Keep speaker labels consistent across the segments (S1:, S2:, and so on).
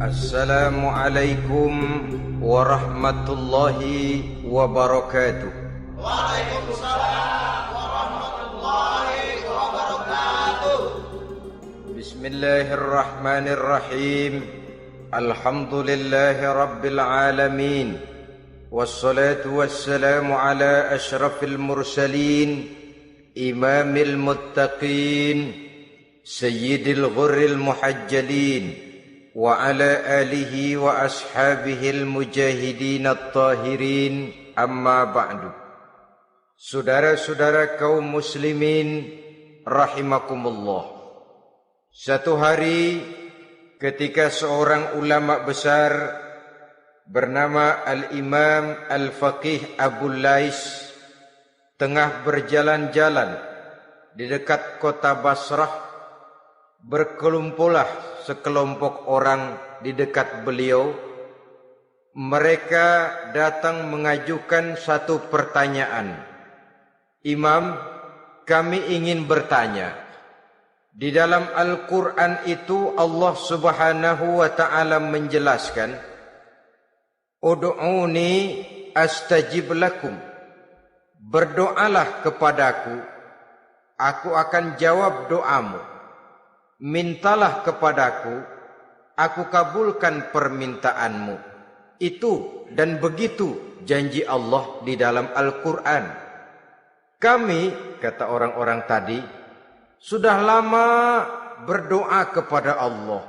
S1: Assalamualaikum warahmatullahi wabarakatuh.
S2: Waalaikumsalam warahmatullahi wabarakatuh.
S1: Bismillahirrahmanirrahim. Alhamdulillahi rabbil alamin. Wassalatu wassalamu ala ashrafil mursalin, imamil muttaqin, sayyidil ghurril muhajjalin, wa ala alihi wa ashabihil mujahidin at-tahirin, amma ba'du. Saudara-saudara kaum muslimin rahimakumullah. Satu hari ketika seorang ulama besar bernama Al-Imam Al-Faqih Abu Lais tengah berjalan-jalan di dekat kota Basrah, berkelumpulah sekelompok orang di dekat beliau. Mereka datang mengajukan satu pertanyaan. Imam, kami ingin bertanya. Di dalam Al-Quran itu Allah Subhanahu wa ta'ala menjelaskan, Ud'uni astajib lakum. Berdoalah kepadaku, aku akan jawab doamu. Mintalah kepadaku, aku kabulkan permintaanmu. Itu dan begitu janji Allah di dalam Al-Quran. Kami, kata orang-orang tadi, sudah lama berdoa kepada Allah.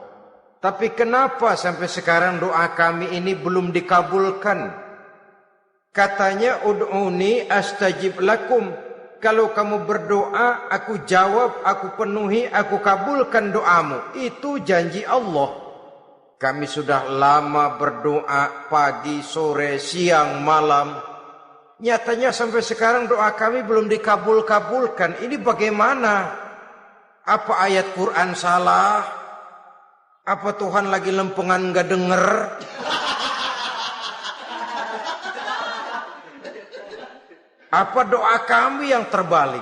S1: Tapi kenapa sampai sekarang doa kami ini belum dikabulkan? Katanya, Ud'uni astajib lakum. Kalau kamu berdoa, aku jawab, aku penuhi, aku kabulkan doamu. Itu janji Allah. Kami sudah lama berdoa pagi, sore, siang, malam. Nyatanya sampai sekarang doa kami belum dikabul-kabulkan. Ini bagaimana? Apa ayat Quran salah? Apa Tuhan lagi lempengan gak denger? Apa doa kami yang terbalik?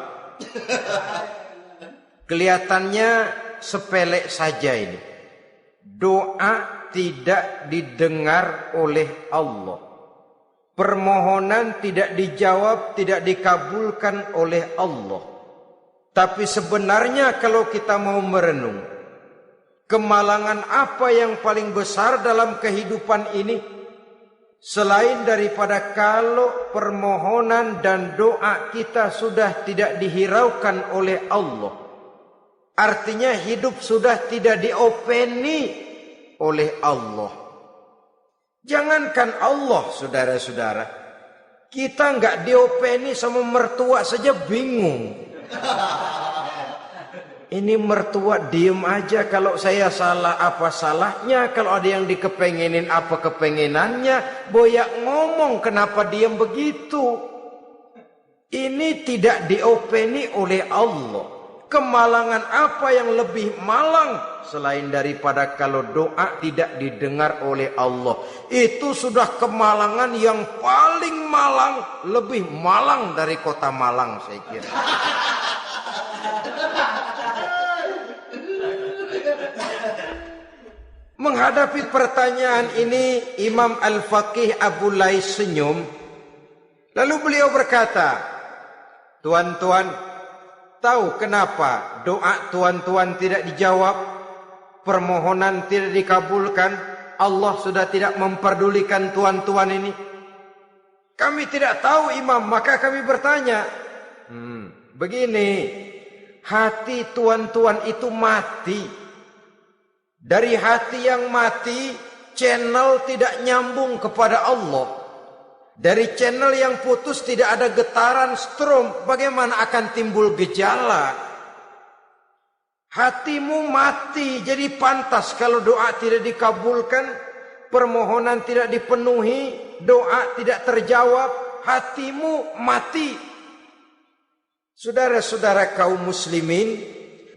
S1: Kelihatannya sepele saja ini. Doa tidak didengar oleh Allah. Permohonan tidak dijawab, tidak dikabulkan oleh Allah. Tapi sebenarnya kalau kita mau merenung, kemalangan apa yang paling besar dalam kehidupan ini? Selain daripada kalau permohonan dan doa kita sudah tidak dihiraukan oleh Allah. Artinya hidup sudah tidak diopeni oleh Allah. Jangankan Allah, saudara-saudara, kita nggak diopeni sama mertua saja bingung. Ini mertua diem aja, kalau saya salah apa salahnya, kalau ada yang dikepengenin apa kepengenannya, boyak ngomong kenapa diem begitu. Ini tidak diopeni oleh Allah. Kemalangan apa yang lebih malang selain daripada kalau doa tidak didengar oleh Allah? Itu sudah kemalangan yang paling malang, lebih malang dari kota Malang saya kira. Menghadapi pertanyaan ini, Imam Al-Faqih Abu Lais senyum. Lalu beliau berkata, tuan-tuan, tahu kenapa doa tuan-tuan tidak dijawab? Permohonan tidak dikabulkan? Allah sudah tidak memperdulikan tuan-tuan ini? Kami tidak tahu, Imam, maka kami bertanya. Begini, hati tuan-tuan itu mati. Dari hati yang mati, channel tidak nyambung kepada Allah. Dari channel yang putus tidak ada getaran strom, bagaimana akan timbul gejala? Hatimu mati, jadi pantas kalau doa tidak dikabulkan, permohonan tidak dipenuhi, doa tidak terjawab, hatimu mati. Saudara-saudara kaum muslimin,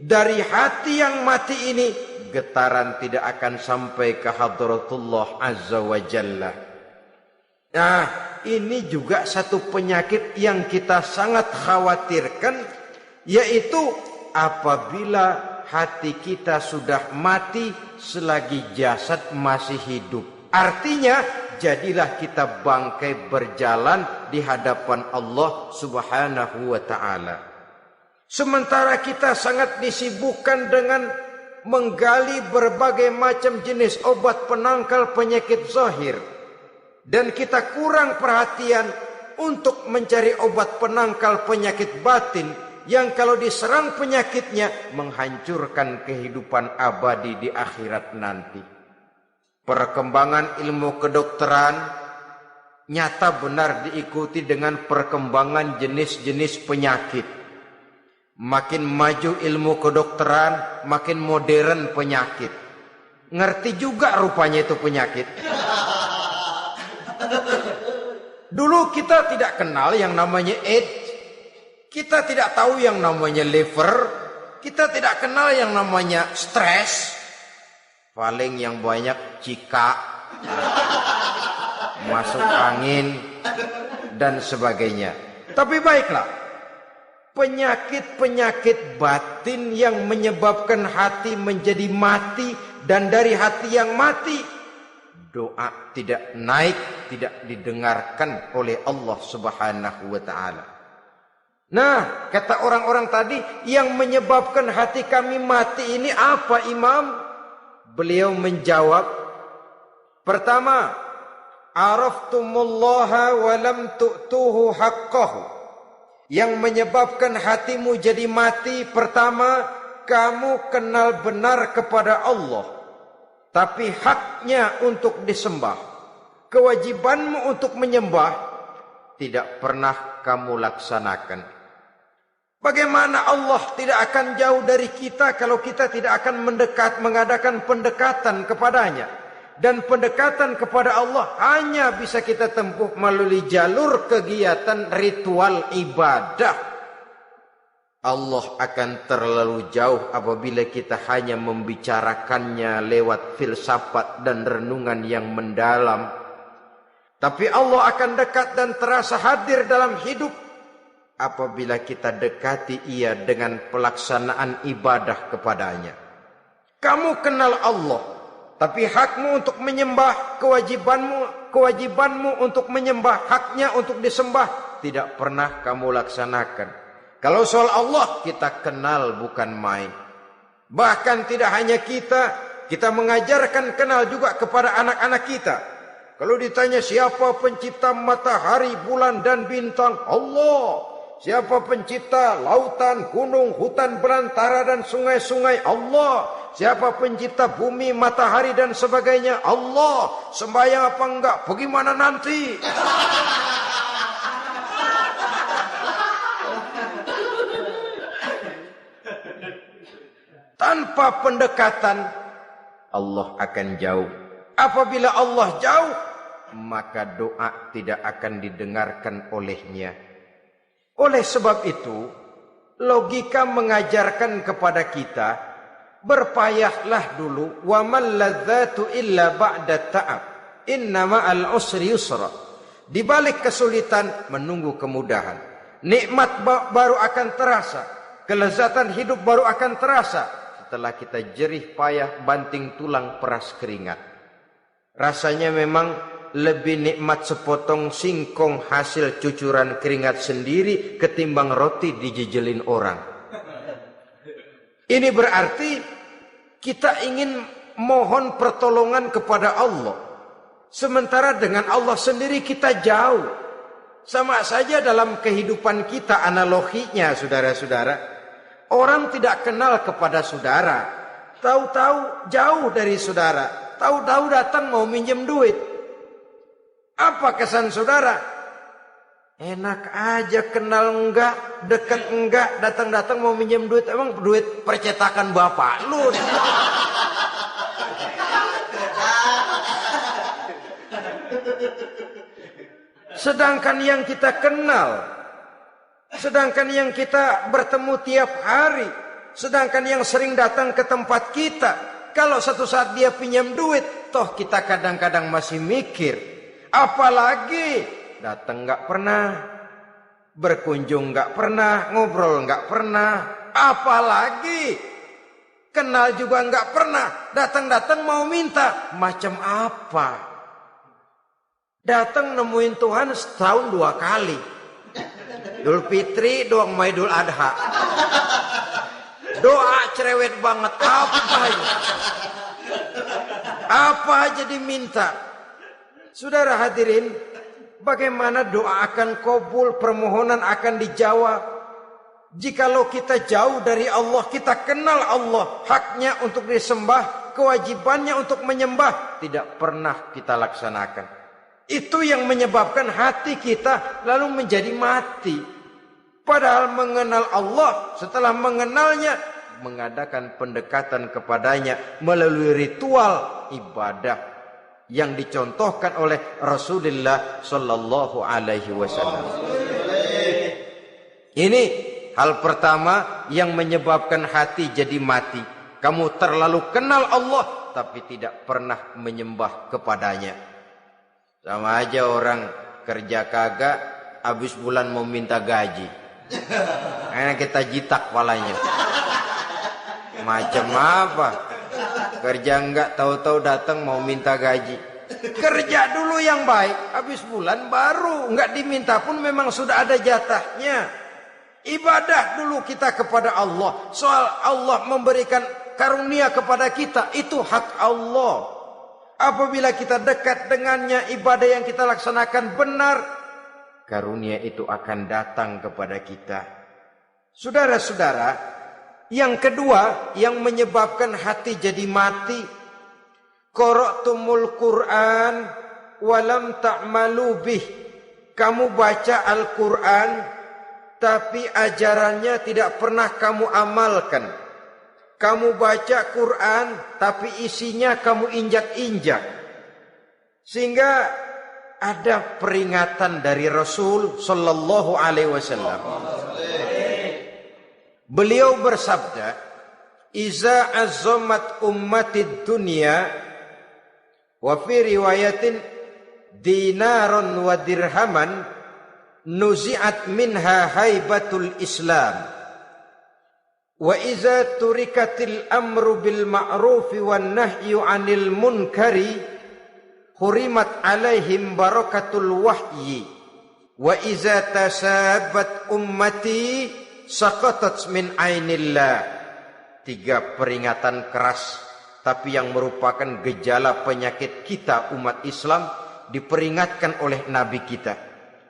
S1: dari hati yang mati ini, getaran tidak akan sampai ke hadratullah azza wa jalla. Nah, ini juga satu penyakit yang kita sangat khawatirkan, yaitu apabila hati kita sudah mati selagi jasad masih hidup. Artinya, jadilah kita bangkai berjalan di hadapan Allah Subhanahu wa ta'ala. Sementara kita sangat disibukkan dengan menggali berbagai macam jenis obat penangkal penyakit zahir, dan kita kurang perhatian untuk mencari obat penangkal penyakit batin yang kalau diserang penyakitnya menghancurkan kehidupan abadi di akhirat nanti. Perkembangan ilmu kedokteran nyata benar diikuti dengan perkembangan jenis-jenis penyakit. Makin maju ilmu kedokteran, makin modern penyakit. Ngerti juga rupanya itu penyakit. Dulu kita tidak kenal yang namanya AIDS. Kita tidak tahu yang namanya liver. Kita tidak kenal yang namanya stres. Paling yang banyak cika, masuk angin, dan sebagainya. Tapi baiklah. Penyakit-penyakit batin yang menyebabkan hati menjadi mati, dan dari hati yang mati doa tidak naik, tidak didengarkan oleh Allah Subhanahu wa ta'ala. Nah, kata orang-orang tadi, yang menyebabkan hati kami mati ini apa, Imam? Beliau menjawab, pertama, araftumullaha wa lam tu'tuhu haqqahu. Yang menyebabkan hatimu jadi mati, pertama, kamu kenal benar kepada Allah, tapi haknya untuk disembah, kewajibanmu untuk menyembah, tidak pernah kamu laksanakan. Bagaimana Allah tidak akan jauh dari kita kalau kita tidak akan mengadakan pendekatan kepadanya? Dan pendekatan kepada Allah hanya bisa kita tempuh melalui jalur kegiatan ritual ibadah. Allah akan terlalu jauh apabila kita hanya membicarakannya lewat filsafat dan renungan yang mendalam. Tapi Allah akan dekat dan terasa hadir dalam hidup apabila kita dekati Ia dengan pelaksanaan ibadah kepadanya. Kamu kenal Allah, tapi hakmu untuk menyembah, kewajibanmu untuk menyembah, haknya untuk disembah, tidak pernah kamu laksanakan. Kalau soal Allah kita kenal bukan main. Bahkan tidak hanya kita mengajarkan kenal juga kepada anak-anak kita. Kalau ditanya siapa pencipta matahari, bulan dan bintang? Allah. Siapa pencipta lautan, gunung, hutan belantara dan sungai-sungai? Allah. Siapa pencipta bumi, matahari dan sebagainya? Allah. Sembahyang apa enggak? Bagaimana nanti? Tanpa pendekatan Allah akan jauh. Apabila Allah jauh, maka doa tidak akan didengarkan olehnya. Oleh sebab itu, logika mengajarkan kepada kita, berpayahlah dulu, wa mal ladzatu illa ba'da ta'ab, innama al usri yusra. Di balik kesulitan menunggu kemudahan. Nikmat baru akan terasa, kelezatan hidup baru akan terasa setelah kita jerih payah banting tulang peras keringat. Rasanya memang lebih nikmat sepotong singkong hasil cucuran keringat sendiri ketimbang roti dijejelin orang. Ini berarti kita ingin mohon pertolongan kepada Allah, sementara dengan Allah sendiri kita jauh. Sama saja dalam kehidupan kita analoginya, saudara-saudara. Orang tidak kenal kepada saudara, tahu-tahu jauh dari saudara, tahu-tahu datang mau minjem duit. Apa kesan saudara? Enak aja, kenal enggak, dekat enggak, datang-datang mau minjem duit. Emang duit percetakan bapak lu? Sedangkan yang kita kenal, sedangkan yang kita bertemu tiap hari, sedangkan yang sering datang ke tempat kita, kalau satu saat dia pinjam duit, toh kita kadang-kadang masih mikir. Apalagi datang nggak pernah, berkunjung nggak pernah, ngobrol nggak pernah. Apalagi Kenal juga enggak pernah. Datang-datang mau minta. Macam apa? Datang nemuin Tuhan setahun 2 kali. Idul Fitri, doang sama Idul Adha. Doa cerewet banget. Apa aja diminta. Saudara hadirin, bagaimana doa akan kabul, permohonan akan dijawab? Jikalau kita jauh dari Allah, kita kenal Allah, haknya untuk disembah, kewajibannya untuk menyembah, tidak pernah kita laksanakan. Itu yang menyebabkan hati kita lalu menjadi mati. Padahal mengenal Allah, setelah mengenalnya, mengadakan pendekatan kepadanya melalui ritual ibadah yang dicontohkan oleh Rasulullah sallallahu alaihi wasallam. Ini hal pertama yang menyebabkan hati jadi mati. Kamu terlalu kenal Allah tapi tidak pernah menyembah kepadanya. Sama aja orang kerja kagak, habis bulan mau minta gaji. Karena kita jitak palanya. Macam apa? Kerja enggak, tahu-tahu datang mau minta gaji. Kerja dulu yang baik, habis bulan baru enggak diminta pun memang sudah ada jatahnya. Ibadah dulu kita kepada Allah. Soal Allah memberikan karunia kepada kita, itu hak Allah. Apabila kita dekat dengannya, ibadah yang kita laksanakan benar, karunia itu akan datang kepada kita. Saudara-saudara, yang kedua yang menyebabkan hati jadi mati, qara'tumul Qur'an walam ta'malu bih. Kamu baca Al-Qur'an tapi ajarannya tidak pernah kamu amalkan. Kamu baca Quran tapi isinya kamu injak-injak. Sehingga ada peringatan dari Rasul sallallahu alaihi wasallam. Beliau bersabda, "Iza azzamat ummatid dunya wa fi riwayatin dinaron wa dirhaman nuzi'at minha haibatul Islam. Wa iza turikatil amru bil ma'rufi wan nahyu 'anil munkari hurimat 'alaihim barakatul wahyi. Wa iza tasabat ummati saqatat min ainillah." 3 peringatan keras tapi yang merupakan gejala penyakit kita umat Islam diperingatkan oleh Nabi kita.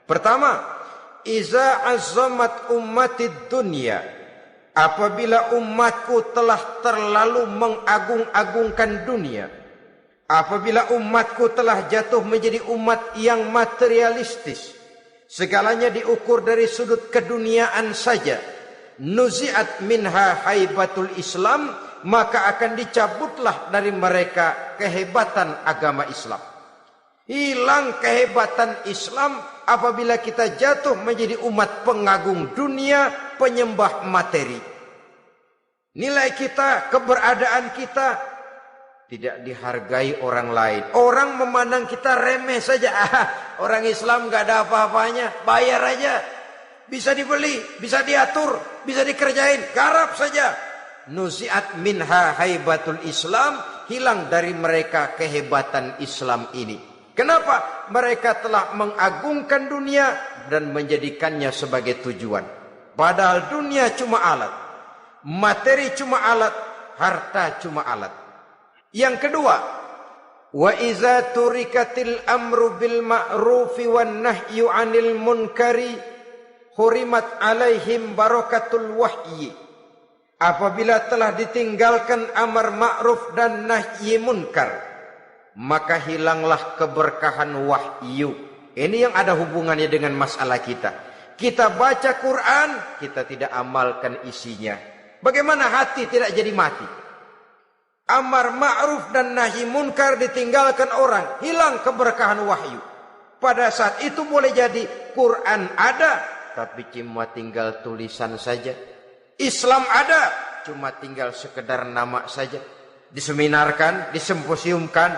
S1: Pertama, iza azzamat ummatid dunya. Apabila umatku telah terlalu mengagung-agungkan dunia. Apabila umatku telah jatuh menjadi umat yang materialistis. Segalanya diukur dari sudut keduniaan saja. Nuzi'at minha haibatul Islam. Maka akan dicabutlah dari mereka kehebatan agama Islam. Hilang kehebatan Islam apabila kita jatuh menjadi umat pengagung dunia, penyembah materi. Nilai kita, keberadaan kita tidak dihargai orang lain. Orang memandang kita remeh saja. Orang Islam gak ada apa-apanya, bayar aja. Bisa dibeli, bisa diatur, bisa dikerjain, garap saja. Nuzi'at minha haibatul Islam, hilang dari mereka kehebatan Islam ini. Kenapa? Mereka telah mengagungkan dunia dan menjadikannya sebagai tujuan. Padahal dunia cuma alat. Materi cuma alat. Harta cuma alat. Yang kedua, wa iza turikatil amru bil ma'rufi wan nahyu 'anil munkari hurimat 'alaihim barakatul wahyi. Apabila telah ditinggalkan amar ma'ruf dan nahi munkar, maka hilanglah keberkahan wahyu. Ini yang ada hubungannya dengan masalah kita. Kita baca Quran, kita tidak amalkan isinya. Bagaimana hati tidak jadi mati? Amar ma'ruf dan nahi munkar ditinggalkan orang, hilang keberkahan wahyu. Pada saat itu boleh jadi Quran ada, tapi cuma tinggal tulisan saja. Islam ada, cuma tinggal sekedar nama saja. Diseminarkan, disimposiumkan,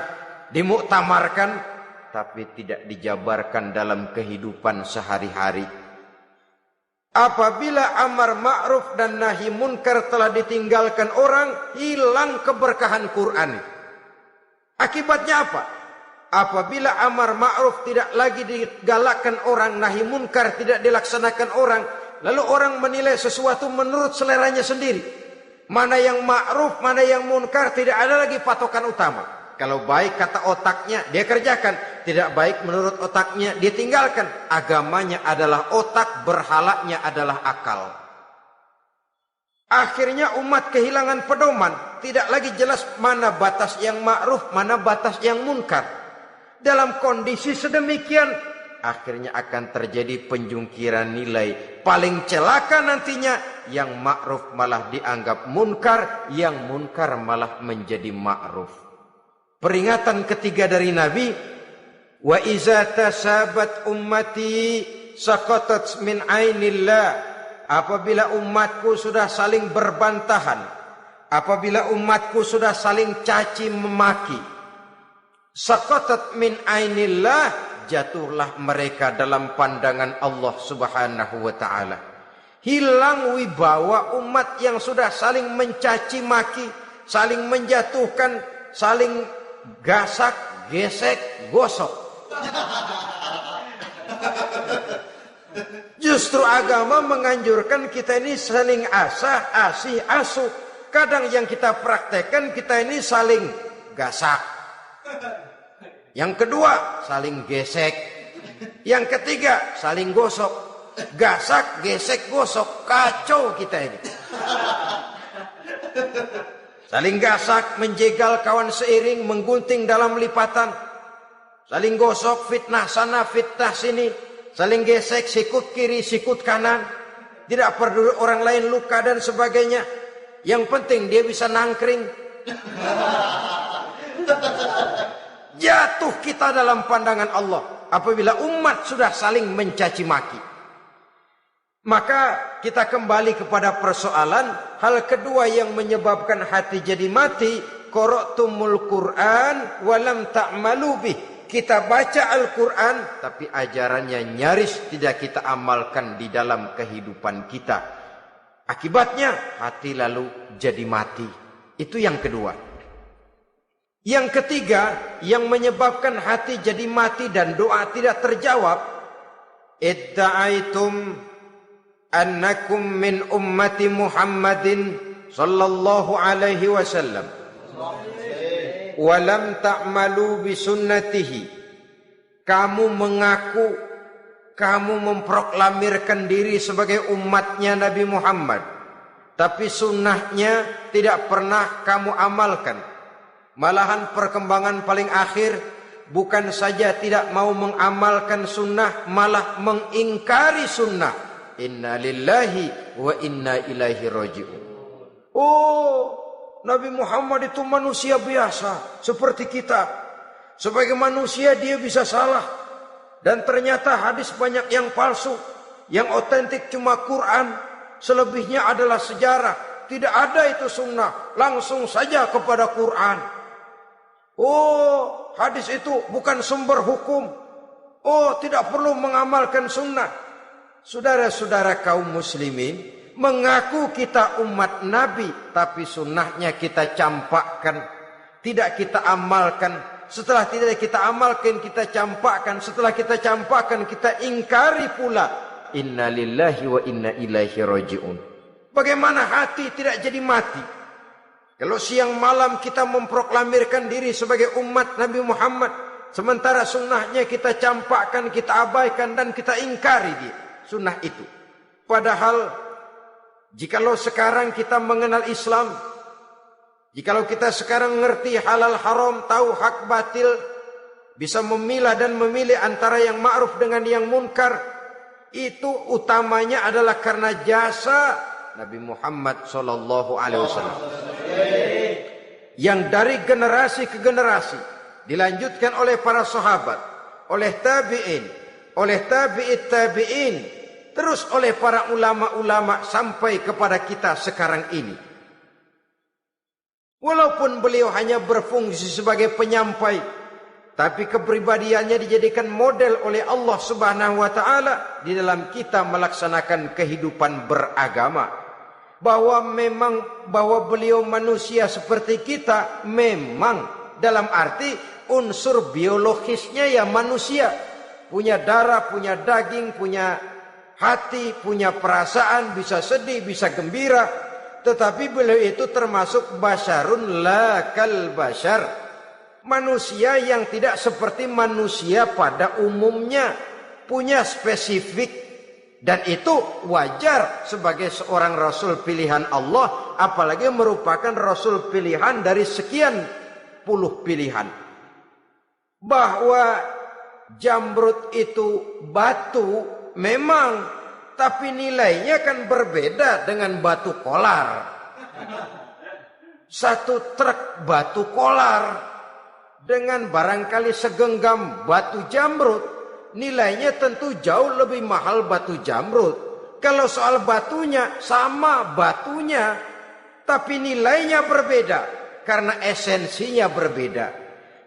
S1: dimuktamarkan, tapi tidak dijabarkan dalam kehidupan sehari-hari. Apabila amar ma'ruf dan nahi munkar telah ditinggalkan orang, hilang keberkahan Quran. Akibatnya apa? Apabila amar ma'ruf tidak lagi digalakkan orang, nahi munkar tidak dilaksanakan orang, lalu orang menilai sesuatu menurut seleranya sendiri. Mana yang ma'ruf, mana yang munkar, tidak ada lagi patokan utama. Kalau baik kata otaknya, dia kerjakan. Tidak baik menurut otaknya, dia tinggalkan. Agamanya adalah otak, berhalanya adalah akal. Akhirnya umat kehilangan pedoman. Tidak lagi jelas mana batas yang ma'ruf, mana batas yang munkar. Dalam kondisi sedemikian, akhirnya akan terjadi penjungkiran nilai. Paling celaka nantinya, yang ma'ruf malah dianggap munkar, yang munkar malah menjadi ma'ruf. Peringatan ketiga dari Nabi, wa iza tasabat ummati saqatat min ainillah. Apabila umatku sudah saling berbantahan, apabila umatku sudah saling caci memaki, saqatat min ainillah, jatuhlah mereka dalam pandangan Allah Subhanahu wa taala. Hilang wibawa umat yang sudah saling mencaci maki, saling menjatuhkan, saling gasak, gesek, gosok. Justru agama menganjurkan kita ini saling asah, asih, asuh. Kadang yang kita praktekkan kita ini saling gasak. Yang kedua, saling gesek. Yang ketiga, saling gosok. Gasak, gesek, gosok. Kacau kita ini. Saling gasak, menjegal kawan seiring, menggunting dalam lipatan. Saling gosok, fitnah sana, fitnah sini. Saling gesek, sikut kiri, sikut kanan. Tidak peduli orang lain luka dan sebagainya. Yang penting dia bisa nangkring. Jatuh kita dalam pandangan Allah apabila umat sudah saling mencaci maki. Maka kita kembali kepada persoalan, hal kedua yang menyebabkan hati jadi mati, qara'tumul Qur'an walam ta'malu bih. Kita baca Al-Quran tapi ajarannya nyaris tidak kita amalkan di dalam kehidupan kita. Akibatnya hati lalu jadi mati. Itu yang kedua. Yang ketiga yang menyebabkan hati jadi mati dan doa tidak terjawab, idda'aitum annakum min ummati Muhammadin sallallahu alaihi wasallam wa lam ta'malu bi sunnatihi. Kamu mengaku, kamu memproklamirkan diri sebagai umatnya Nabi Muhammad, tapi sunnahnya tidak pernah kamu amalkan. Malahan perkembangan paling akhir bukan saja tidak mau mengamalkan sunnah, malah mengingkari sunnah. Inna lillahi wa inna ilaihi raji'un. Oh, Nabi Muhammad itu manusia biasa seperti kita. Sebagai manusia dia bisa salah. Dan ternyata hadis banyak yang palsu. Yang otentik cuma Quran. Selebihnya adalah sejarah. Tidak ada itu sunnah. Langsung saja kepada Quran. Oh, hadis itu bukan sumber hukum. Oh, tidak perlu mengamalkan sunnah. Saudara-saudara kaum muslimin, mengaku kita umat Nabi, tapi sunnahnya kita campakkan, tidak kita amalkan. Setelah tidak kita amalkan, kita campakkan. Setelah kita campakkan, kita ingkari pula. Inna lillahi wa inna ilaihi raji'un. Bagaimana hati tidak jadi mati? Kalau siang malam kita memproklamirkan diri sebagai umat Nabi Muhammad, sementara sunnahnya kita campakkan, kita abaikan, dan kita ingkari dia. Sunnah itu. Padahal jikalau sekarang kita mengenal Islam, jikalau kita sekarang mengerti halal haram, tahu hak batil, bisa memilah dan memilih antara yang ma'ruf dengan yang munkar, itu utamanya adalah karena jasa Nabi Muhammad SAW. Yang dari generasi ke generasi dilanjutkan oleh para sahabat, oleh tabi'in, oleh tabi'it tabi'in, terus oleh para ulama-ulama sampai kepada kita sekarang ini. Walaupun beliau hanya berfungsi sebagai penyampai, tapi kepribadiannya dijadikan model oleh Allah Subhanahu wa taala di dalam kita melaksanakan kehidupan beragama. Bahwa beliau manusia seperti kita, memang dalam arti unsur biologisnya ya manusia, punya darah, punya daging, punya hati, punya perasaan, bisa sedih, bisa gembira, tetapi beliau itu termasuk basyarun la kal basyar, manusia yang tidak seperti manusia pada umumnya, punya spesifik. Dan itu wajar sebagai seorang Rasul pilihan Allah, apalagi merupakan Rasul pilihan dari sekian puluh pilihan. Bahwa jamrud itu batu memang, tapi nilainya kan berbeda dengan batu kolar. Satu truk batu kolar dengan barangkali segenggam batu jamrud, nilainya tentu jauh lebih mahal batu jamrud. Kalau soal batunya, sama batunya, tapi nilainya berbeda karena esensinya berbeda.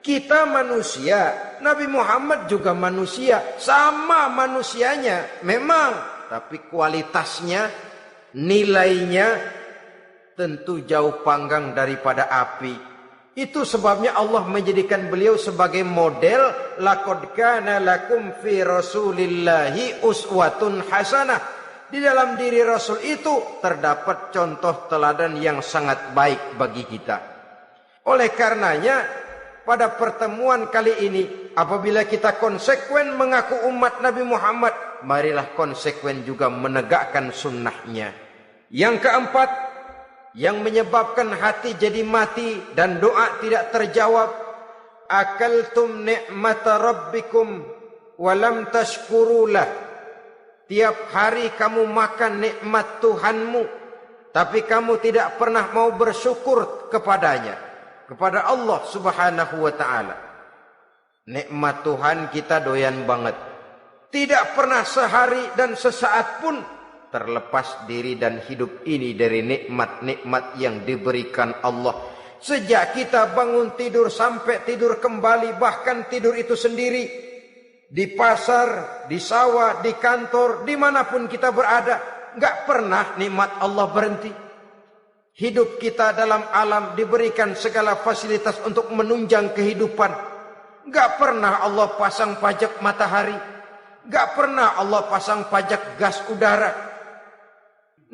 S1: Kita manusia, Nabi Muhammad juga manusia, sama manusianya memang, tapi kualitasnya, nilainya tentu jauh panggang daripada api. Itu sebabnya Allah menjadikan beliau sebagai model. Laqad kana lakum fi rasulillahi uswatun hasanah. Di dalam diri Rasul itu terdapat contoh teladan yang sangat baik bagi kita. Oleh karenanya pada pertemuan kali ini, apabila kita konsekuen mengaku umat Nabi Muhammad, marilah konsekuen juga menegakkan sunnahnya. Yang keempat, yang menyebabkan hati jadi mati dan doa tidak terjawab, akaltum ni'mata rabbikum walam tashkurulah. Tiap hari kamu makan nikmat Tuhanmu, tapi kamu tidak pernah mau bersyukur kepadanya, kepada Allah Subhanahu wa taala. Nikmat Tuhan kita doyan banget, tidak pernah sehari dan sesaat pun terlepas diri dan hidup ini dari nikmat-nikmat yang diberikan Allah. Sejak kita bangun tidur sampai tidur kembali, bahkan tidur itu sendiri, di pasar, di sawah, di kantor, dimanapun kita berada, gak pernah nikmat Allah berhenti. Hidup kita dalam alam diberikan segala fasilitas untuk menunjang kehidupan. Gak pernah Allah pasang pajak matahari, gak pernah Allah pasang pajak gas udara.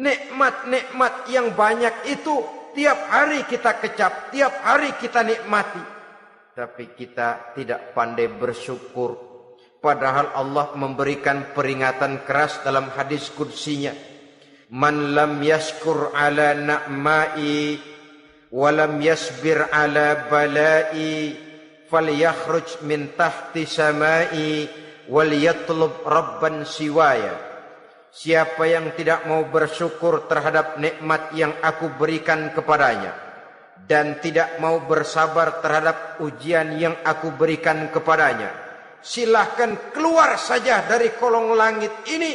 S1: Nikmat-nikmat yang banyak itu tiap hari kita kecap, tiap hari kita nikmati. Tapi kita tidak pandai bersyukur. Padahal Allah memberikan peringatan keras dalam hadis qudsinya. Man lam yashkur ala na'mai wa lam yasbir ala balai falyakhruj min tahti samai wal yatlub rabban siwaya. Siapa yang tidak mau bersyukur terhadap nikmat yang aku berikan kepadanya dan tidak mau bersabar terhadap ujian yang aku berikan kepadanya, silahkan keluar saja dari kolong langit ini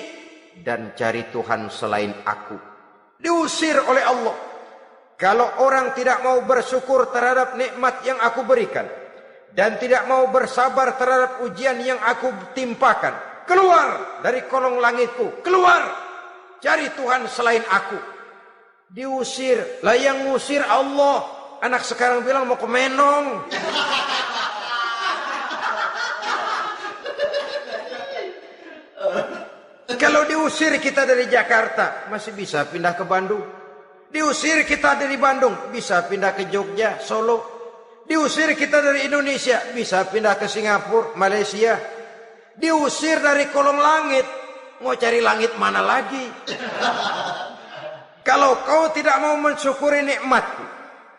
S1: dan cari Tuhan selain aku. Diusir oleh Allah. Kalau orang tidak mau bersyukur terhadap nikmat yang aku berikan dan tidak mau bersabar terhadap ujian yang aku timpakan, keluar dari kolong langitku, keluar, cari Tuhan selain aku. Diusir, lah yang ngusir Allah. Anak sekarang bilang mau ke Menong. Kalau diusir kita dari Jakarta, masih bisa pindah ke Bandung. Diusir kita dari Bandung, bisa pindah ke Jogja, Solo. Diusir kita dari Indonesia, bisa pindah ke Singapura, Malaysia. Diusir dari kolong langit, mau cari langit mana lagi? Kalau kau tidak mau mensyukuri nikmatku,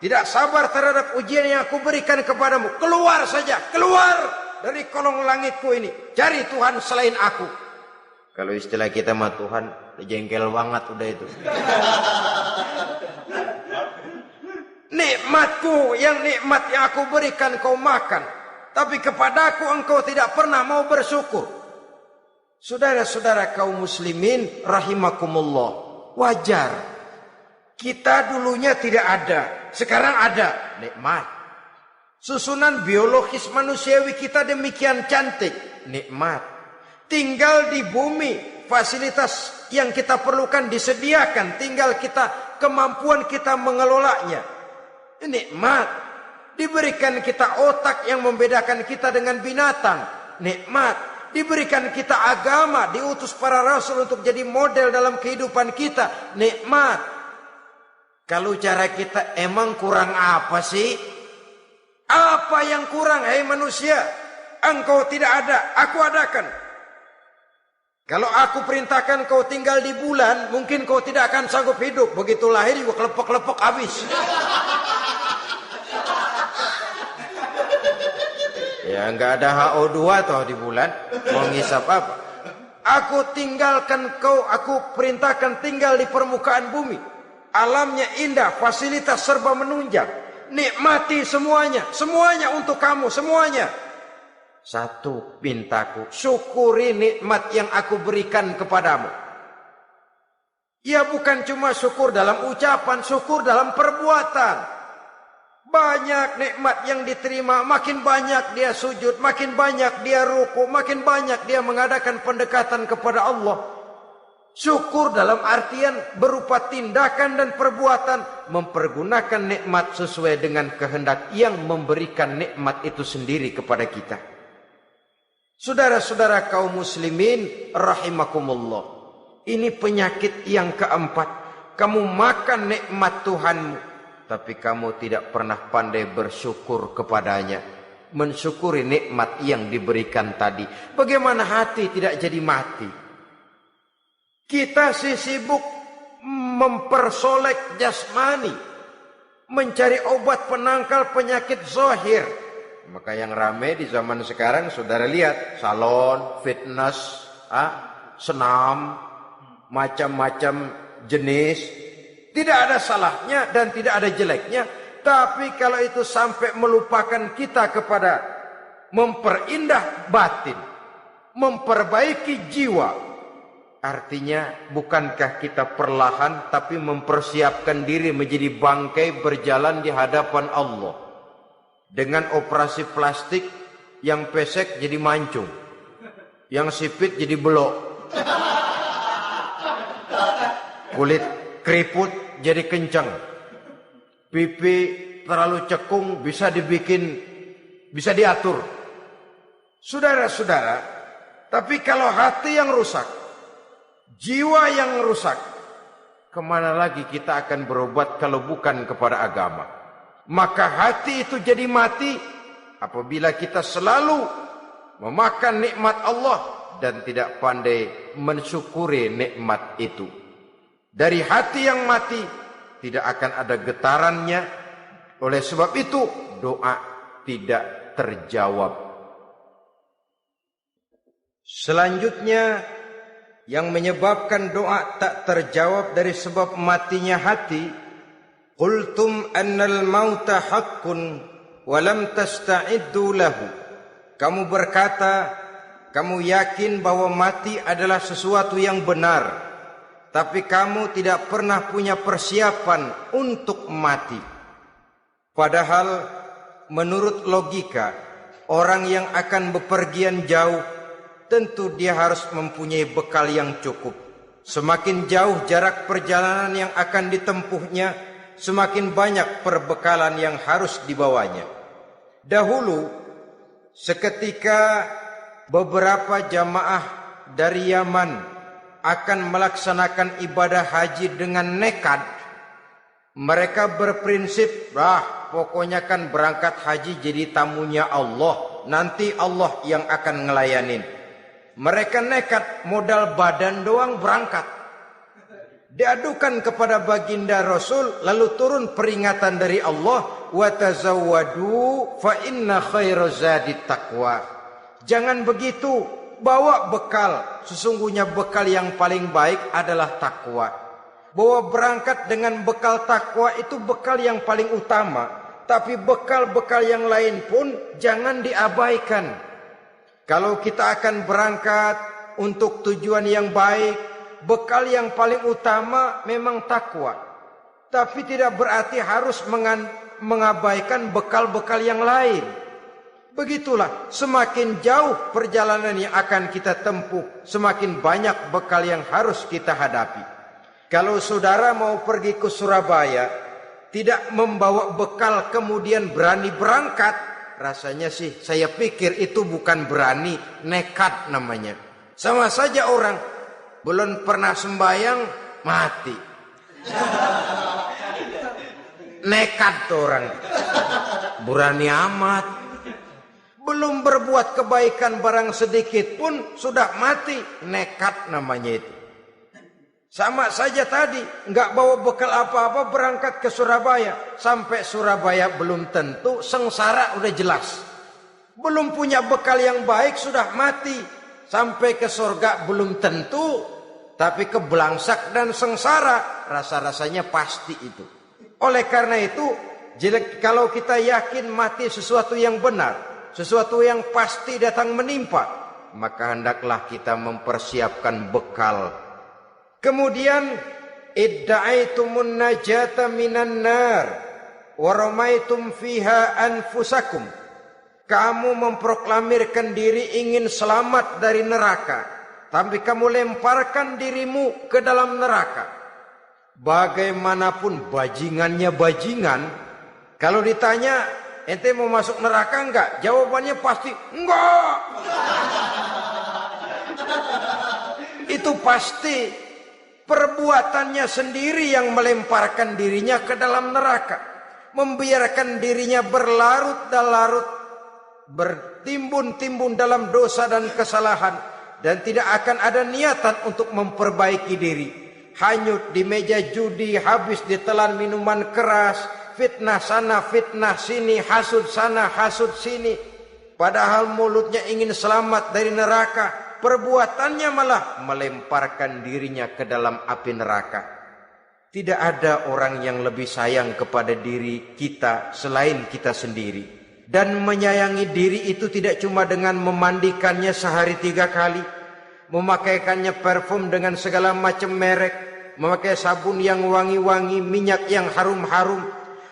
S1: tidak sabar terhadap ujian yang aku berikan kepadamu, keluar saja, keluar dari kolong langitku ini, cari Tuhan selain aku. Kalau istilah kita mah Tuhan, jengkel banget udah itu. Nikmatku, nikmat yang aku berikan kau makan, tapi kepadaku engkau tidak pernah mau bersyukur. Saudara-saudara kaum muslimin rahimakumullah, wajar. Kita dulunya tidak ada, sekarang ada nikmat. Susunan biologis manusiawi kita demikian cantik, nikmat. Tinggal di bumi, fasilitas yang kita perlukan disediakan, tinggal kemampuan kita mengelolanya. Nikmat. Diberikan kita otak yang membedakan kita dengan binatang, nikmat. Diberikan kita agama, diutus para rasul untuk jadi model dalam kehidupan kita, nikmat. Kalau cara kita emang kurang apa sih? Apa yang kurang, hai manusia? Engkau tidak ada, aku adakan. Kalau aku perintahkan kau tinggal di bulan, mungkin kau tidak akan sanggup hidup. Begitu lahir juga kelepek-kelepek habis. Ya nggak ada HO2 toh di bulan, mau ngisap apa? Aku tinggalkan kau, aku perintahkan tinggal di permukaan bumi. Alamnya indah, fasilitas serba menunjang. Nikmati semuanya, semuanya untuk kamu, semuanya. Satu pintaku, syukuri nikmat yang aku berikan kepadamu. Ya bukan cuma syukur dalam ucapan, syukur dalam perbuatan. Banyak nikmat yang diterima, makin banyak dia sujud, makin banyak dia ruku, makin banyak dia mengadakan pendekatan kepada Allah. Syukur dalam artian berupa tindakan dan perbuatan, mempergunakan nikmat sesuai dengan kehendak yang memberikan nikmat itu sendiri kepada kita. Saudara-saudara kaum muslimin rahimakumullah. Ini penyakit yang keempat. Kamu makan nikmat Tuhanmu, tapi kamu tidak pernah pandai bersyukur kepadanya. Mensyukuri nikmat yang diberikan tadi. Bagaimana hati tidak jadi mati? Kita sibuk mempersolek jasmani, mencari obat penangkal penyakit zahir. Maka yang ramai di zaman sekarang, saudara lihat, salon, fitness, senam, macam-macam jenis. Tidak ada salahnya dan tidak ada jeleknya. Tapi kalau itu sampai melupakan kita kepada memperindah batin, memperbaiki jiwa, artinya bukankah kita perlahan tapi mempersiapkan diri menjadi bangkai berjalan di hadapan Allah. Dengan operasi plastik, yang pesek jadi mancung, yang sipit jadi belok, kulit keriput jadi kencang, pipi terlalu cekung bisa diatur. Saudara-saudara, tapi kalau hati yang rusak, jiwa yang rusak, kemana lagi kita akan berobat kalau bukan kepada agama? Maka hati itu jadi mati apabila kita selalu memakan nikmat Allah dan tidak pandai mensyukuri nikmat itu. Dari hati yang mati tidak akan ada getarannya. Oleh sebab itu doa tidak terjawab. Selanjutnya yang menyebabkan doa tak terjawab dari sebab matinya hati, qultum annal mauta haqqun wa lam tasta'iddu lahu. Kamu berkata, kamu yakin bahwa mati adalah sesuatu yang benar, tapi kamu tidak pernah punya persiapan untuk mati. Padahal menurut logika, orang yang akan bepergian jauh tentu dia harus mempunyai bekal yang cukup. Semakin jauh jarak perjalanan yang akan ditempuhnya, semakin banyak perbekalan yang harus dibawanya. Dahulu, seketika beberapa jamaah dari Yaman akan melaksanakan ibadah haji dengan nekat, mereka berprinsip, pokoknya kan berangkat haji jadi tamunya Allah, nanti Allah yang akan ngelayanin. Mereka nekat, modal badan doang berangkat. Diadukan kepada baginda Rasul, lalu turun peringatan dari Allah, wa tazawwadu fa inna khairaz zadi taqwa. Jangan begitu, bawa bekal. Sesungguhnya bekal yang paling baik adalah takwa. Bahwa berangkat dengan bekal takwa itu bekal yang paling utama. Tapi bekal-bekal yang lain pun jangan diabaikan. Kalau kita akan berangkat untuk tujuan yang baik, bekal yang paling utama memang takwa. Tapi tidak berarti harus mengabaikan bekal-bekal yang lain. Begitulah, semakin jauh perjalanan yang akan kita tempuh, semakin banyak bekal yang harus kita hadapi. Kalau saudara mau pergi ke Surabaya, tidak membawa bekal kemudian berani berangkat, rasanya sih saya pikir itu bukan berani, nekat namanya. Sama saja orang belum pernah sembahyang mati. Nekat tuh orang. Berani amat. Belum berbuat kebaikan barang sedikit pun sudah mati. Nekat namanya itu. Sama saja tadi, nggak bawa bekal apa-apa berangkat ke Surabaya. Sampai Surabaya belum tentu, sengsara udah jelas. Belum punya bekal yang baik sudah mati. Sampai ke surga belum tentu, tapi kebelangsak dan sengsara rasa-rasanya pasti itu. Oleh karena itu, kalau kita yakin mati sesuatu yang benar, sesuatu yang pasti datang menimpa, maka hendaklah kita mempersiapkan bekal. Kemudian, idda'aitumun najata minan nar wa ramaitum fiha anfusakum. Kamu memproklamirkan diri ingin selamat dari neraka, tapi kamu lemparkan dirimu ke dalam neraka. Bagaimanapun bajingannya bajingan, kalau ditanya, ente mau masuk neraka enggak? Jawabannya pasti enggak. Itu pasti perbuatannya sendiri yang melemparkan dirinya ke dalam neraka. Membiarkan dirinya berlarut-larut, bertimbun-timbun dalam dosa dan kesalahan. Dan tidak akan ada niatan untuk memperbaiki diri. Hanyut di meja judi, habis ditelan minuman keras, fitnah sana, fitnah sini, hasud sana, hasud sini. Padahal mulutnya ingin selamat dari neraka, perbuatannya malah melemparkan dirinya ke dalam api neraka. Tidak ada orang yang lebih sayang kepada diri kita selain kita sendiri. Dan menyayangi diri itu tidak cuma dengan memandikannya sehari 3 kali, memakaikannya parfum dengan segala macam merek, memakai sabun yang wangi-wangi, minyak yang harum-harum.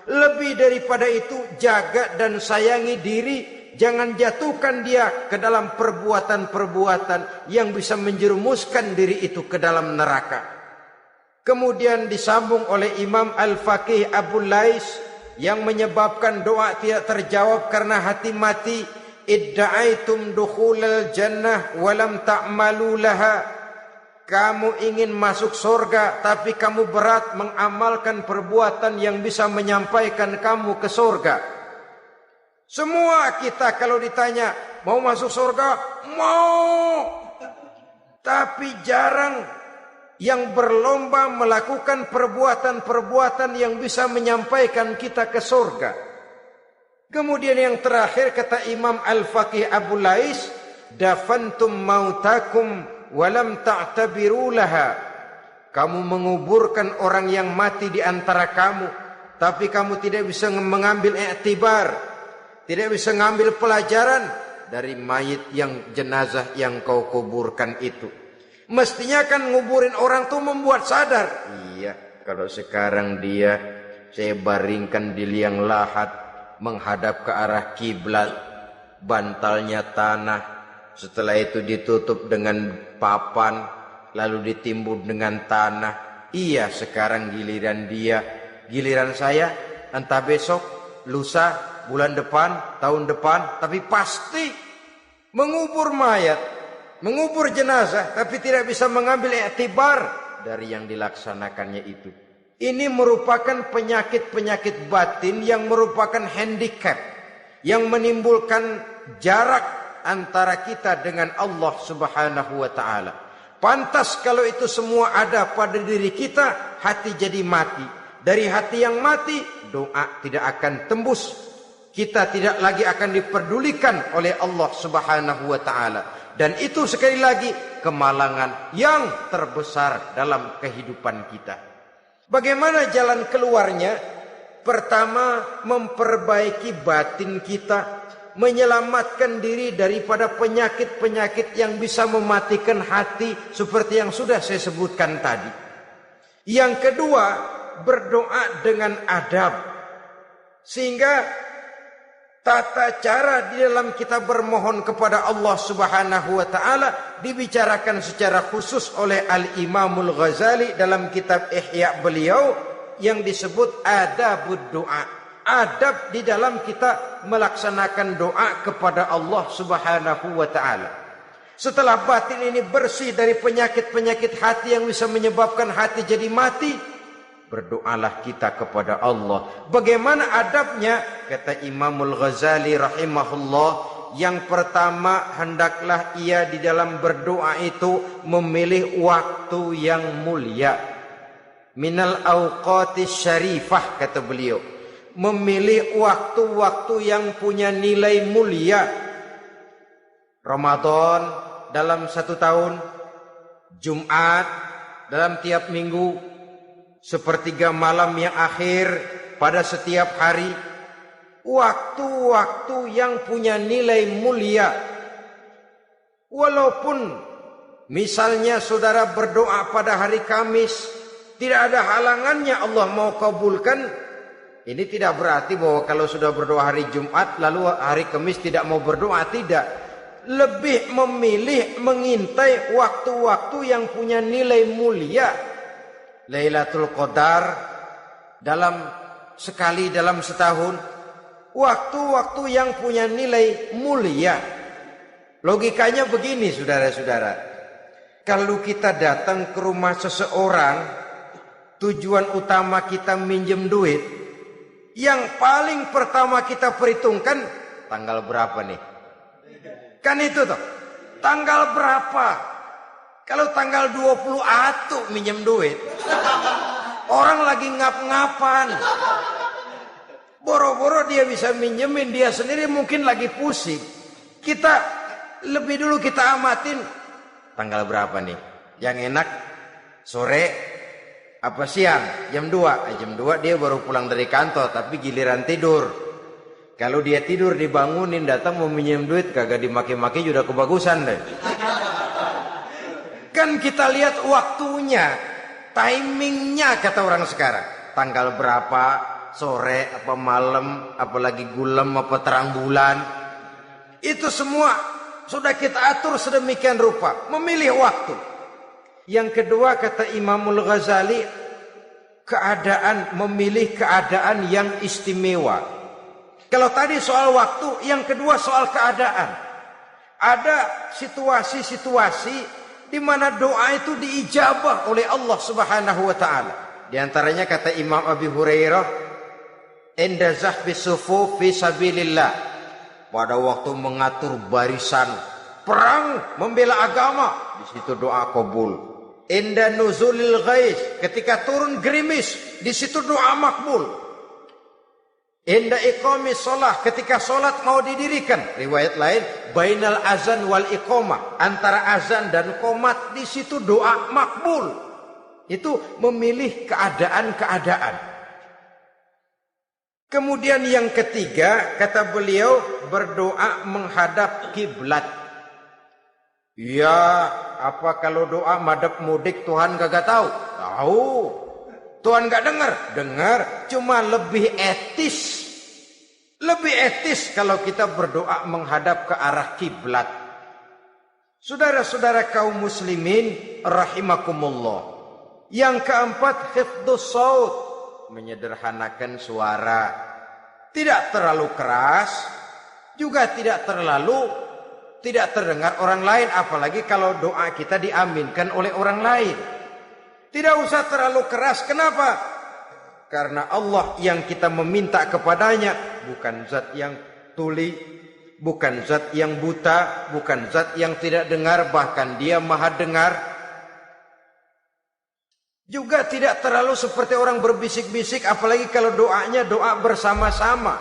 S1: Lebih daripada itu, jaga dan sayangi diri. Jangan jatuhkan dia ke dalam perbuatan-perbuatan yang bisa menjerumuskan diri itu ke dalam neraka. Kemudian disambung oleh Imam Al-Faqih Abu Lais yang menyebabkan doa tidak terjawab karena hati mati. Idda'aitum dukhulal jannah walam ta'malu laha. Kamu ingin masuk surga, tapi kamu berat mengamalkan perbuatan yang bisa menyampaikan kamu ke surga. Semua kita kalau ditanya, mau masuk surga? Mau. Tapi jarang yang berlomba melakukan perbuatan-perbuatan yang bisa menyampaikan kita ke surga. Kemudian yang terakhir kata Imam Al-Faqih Abu Lais, dafantum mautakum walam ta'tabiru laha. Kamu menguburkan orang yang mati di antara kamu, tapi kamu tidak bisa mengambil iktibar, tidak bisa mengambil pelajaran dari mayit yang jenazah yang kau kuburkan itu. Mestinya kan nguburin orang tuh membuat sadar. Iya, kalau sekarang dia saya baringkan di liang lahat, menghadap ke arah kiblat, bantalnya tanah, setelah itu ditutup dengan papan, lalu ditimbun dengan tanah. Iya, sekarang giliran dia, giliran saya, entah besok, lusa, bulan depan, tahun depan, tapi pasti mengubur mayat, mengubur jenazah, tapi tidak bisa mengambil iktibar dari yang dilaksanakannya itu. Ini merupakan penyakit-penyakit batin yang merupakan handicap, yang menimbulkan jarak antara kita dengan Allah Subhanahu wa ta'ala. Pantas kalau itu semua ada pada diri kita, hati jadi mati. Dari hati yang mati, doa tidak akan tembus. Kita tidak lagi akan diperdulikan oleh Allah Subhanahu wa ta'ala. Dan itu sekali lagi kemalangan yang terbesar dalam kehidupan kita. Bagaimana jalan keluarnya? Pertama, memperbaiki batin kita, menyelamatkan diri daripada penyakit-penyakit yang bisa mematikan hati seperti yang sudah saya sebutkan tadi. Yang kedua, berdoa dengan adab. Sehingga tata cara di dalam kita bermohon kepada Allah Subhanahu wa taala dibicarakan secara khusus oleh Al-Imamul Ghazali dalam kitab Ihya beliau yang disebut adabud doa. Adab di dalam kita melaksanakan doa kepada Allah Subhanahu wa taala. Setelah batin ini bersih dari penyakit-penyakit hati yang bisa menyebabkan hati jadi mati, berdoalah kita kepada Allah. Bagaimana adabnya? Kata Imamul Ghazali rahimahullah, yang pertama hendaklah ia di dalam berdoa itu memilih waktu yang mulia. Minal awqatis syarifah, kata beliau. Memilih waktu-waktu yang punya nilai mulia. Ramadan dalam 1 tahun, Jumat dalam tiap minggu, sepertiga malam yang akhir pada setiap hari. Waktu-waktu yang punya nilai mulia. Walaupun misalnya saudara berdoa pada hari Kamis, tidak ada halangannya Allah mau kabulkan. Ini tidak berarti bahwa kalau sudah berdoa hari Jumat lalu hari Kamis tidak mau berdoa, tidak. Lebih memilih mengintai waktu-waktu yang punya nilai mulia. Lailatul Qadar sekali dalam setahun, waktu-waktu yang punya nilai mulia. Logikanya begini saudara-saudara, kalau kita datang ke rumah seseorang, tujuan utama kita minjem duit, yang paling pertama kita perhitungkan tanggal berapa nih, kan itu toh, tanggal berapa. Kalau tanggal 20 atuh minjem duit, orang lagi ngap-ngapan, boro-boro dia bisa minjemin, dia sendiri mungkin lagi pusing. Kita lebih dulu kita amatin tanggal berapa nih, yang enak sore apa siang, jam 2. Jam 2 dia baru pulang dari kantor, tapi giliran tidur. Kalau dia tidur dibangunin datang mau minjem duit, kagak dimaki-maki sudah kebagusan deh. Kan kita lihat waktunya, timingnya kata orang sekarang. Tanggal berapa, sore apa malam, apalagi gulem apa terang bulan. Itu semua sudah kita atur sedemikian rupa, memilih waktu. Yang kedua kata Imamul Ghazali, memilih keadaan yang istimewa. Kalau tadi soal waktu, yang kedua soal keadaan. Ada situasi-situasi di mana doa itu diijabah oleh Allah Subhanahu wa taala. Di antaranya kata Imam Abi Hurairah, "Inda zahbi sufuf fi sabilillah." Pada waktu mengatur barisan perang membela agama, di situ doa kabul. Inda nuzulil ghais, ketika turun gerimis, di situ doa makbul. Inda iqamis shalah, ketika salat mau didirikan, riwayat lain bainal azan wal iqamah, antara azan dan qomat, di situ doa makbul. Itu memilih keadaan-keadaan. Kemudian yang ketiga kata beliau, berdoa menghadap kiblat. Ya, apa kalau doa madhab mudik Tuhan kagak tahu? Tahu. Tuhan gak dengar? Dengar, cuma lebih etis. Lebih etis kalau kita berdoa menghadap ke arah kiblat. Saudara-saudara kaum muslimin rahimakumullah. Yang keempat, hifdzus shaut, menyederhanakan suara. Tidak terlalu keras, juga tidak terdengar orang lain, apalagi kalau doa kita diaminkan oleh orang lain. Tidak usah terlalu keras. Kenapa? Karena Allah yang kita meminta kepadanya bukan zat yang tuli, bukan zat yang buta, bukan zat yang tidak dengar, bahkan Dia Maha dengar. Juga tidak terlalu seperti orang berbisik-bisik, apalagi kalau doanya doa bersama-sama.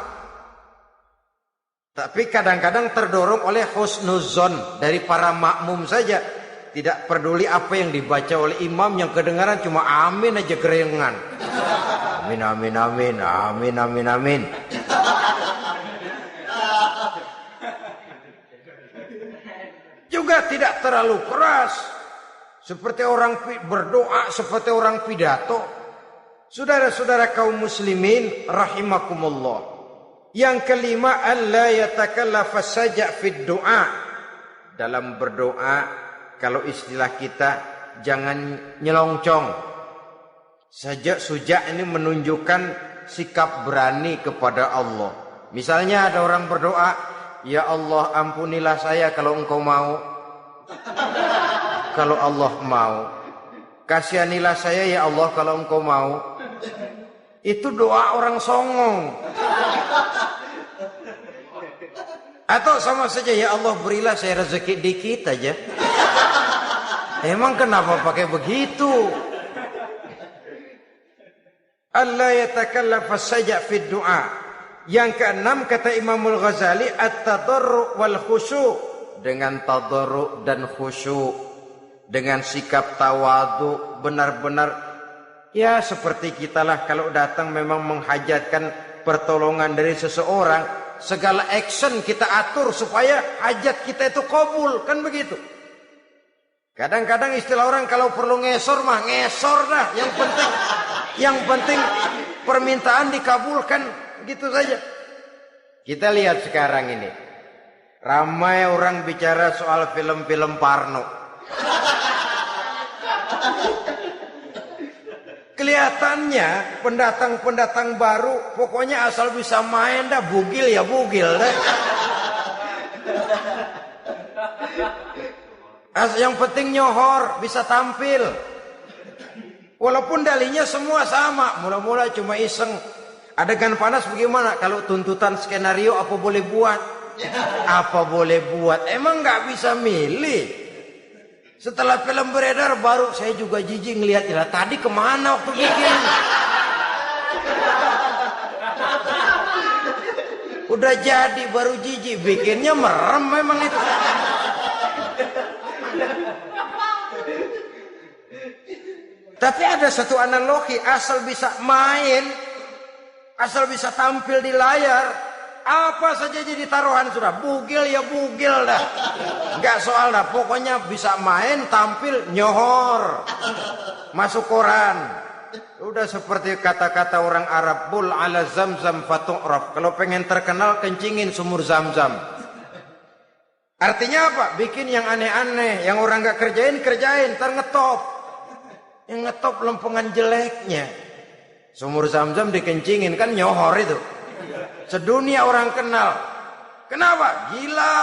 S1: Tapi kadang-kadang terdorong oleh husnuzon dari para makmum saja. Tidak peduli apa yang dibaca oleh imam, yang kedengaran cuma amin aja gerengan. Amin, amin, amin, amin, amin, amin. Juga tidak terlalu keras, seperti orang berdoa, seperti orang pidato. Saudara-saudara kaum muslimin rahimakumullah. Yang kelima, alla yatakallafa saja' fid du'a. Dalam berdoa, kalau istilah kita, jangan nyelongcong. Saja' suja' ini menunjukkan sikap berani kepada Allah. Misalnya ada orang berdoa, ya Allah ampunilah saya kalau engkau mau. Kalau Allah mau. Kasihanilah saya ya Allah kalau engkau mau. Itu doa orang songong. Atau sama saja, ya Allah berilah saya rezeki dikit aja. Emang kenapa pakai begitu? Allah yatakallafa saja fid du'a. Yang keenam kata Imamul Ghazali, at-tadarru' wal khusyu'. Dengan tadarru' dan khusyuk, dengan sikap tawadu, benar-benar ya seperti kita lah kalau datang memang menghajatkan pertolongan dari seseorang, segala action kita atur supaya hajat kita itu kabul, kan begitu. Kadang-kadang istilah orang kalau perlu ngesor mah ngesor dah, yang penting permintaan dikabulkan, gitu saja. Kita lihat sekarang ini, ramai orang bicara soal film-film Parno. Kelihatannya pendatang-pendatang baru, pokoknya asal bisa main dah, bugil ya bugil dah. Yang penting nyohor, bisa tampil. Walaupun dalihnya semua sama, mula-mula cuma iseng. Adegan panas bagaimana? Kalau tuntutan skenario apa boleh buat? Apa boleh buat? Emang nggak bisa milih. Setelah film beredar baru saya juga jijik ngelihat, ya tadi kemana waktu bikin? Udah jadi baru jijik, bikinnya merem memang itu. Tapi ada satu analogi, asal bisa main, asal bisa tampil di layar, apa saja jadi taruhan sudah. Bugil ya bugil dah, nggak soal dah. Pokoknya bisa main, tampil, nyohor, masuk koran. Udah seperti kata-kata orang Arab, bul ala zamzam fatu'raf. Kalau pengen terkenal kencingin sumur Zamzam. Artinya apa? Bikin yang aneh-aneh, yang orang nggak kerjain, ntar ngetop. Yang ngetop lempengan jeleknya. Sumur Zamzam dikencingin, kan nyohor itu. Sedunia orang kenal. Kenapa? Gila.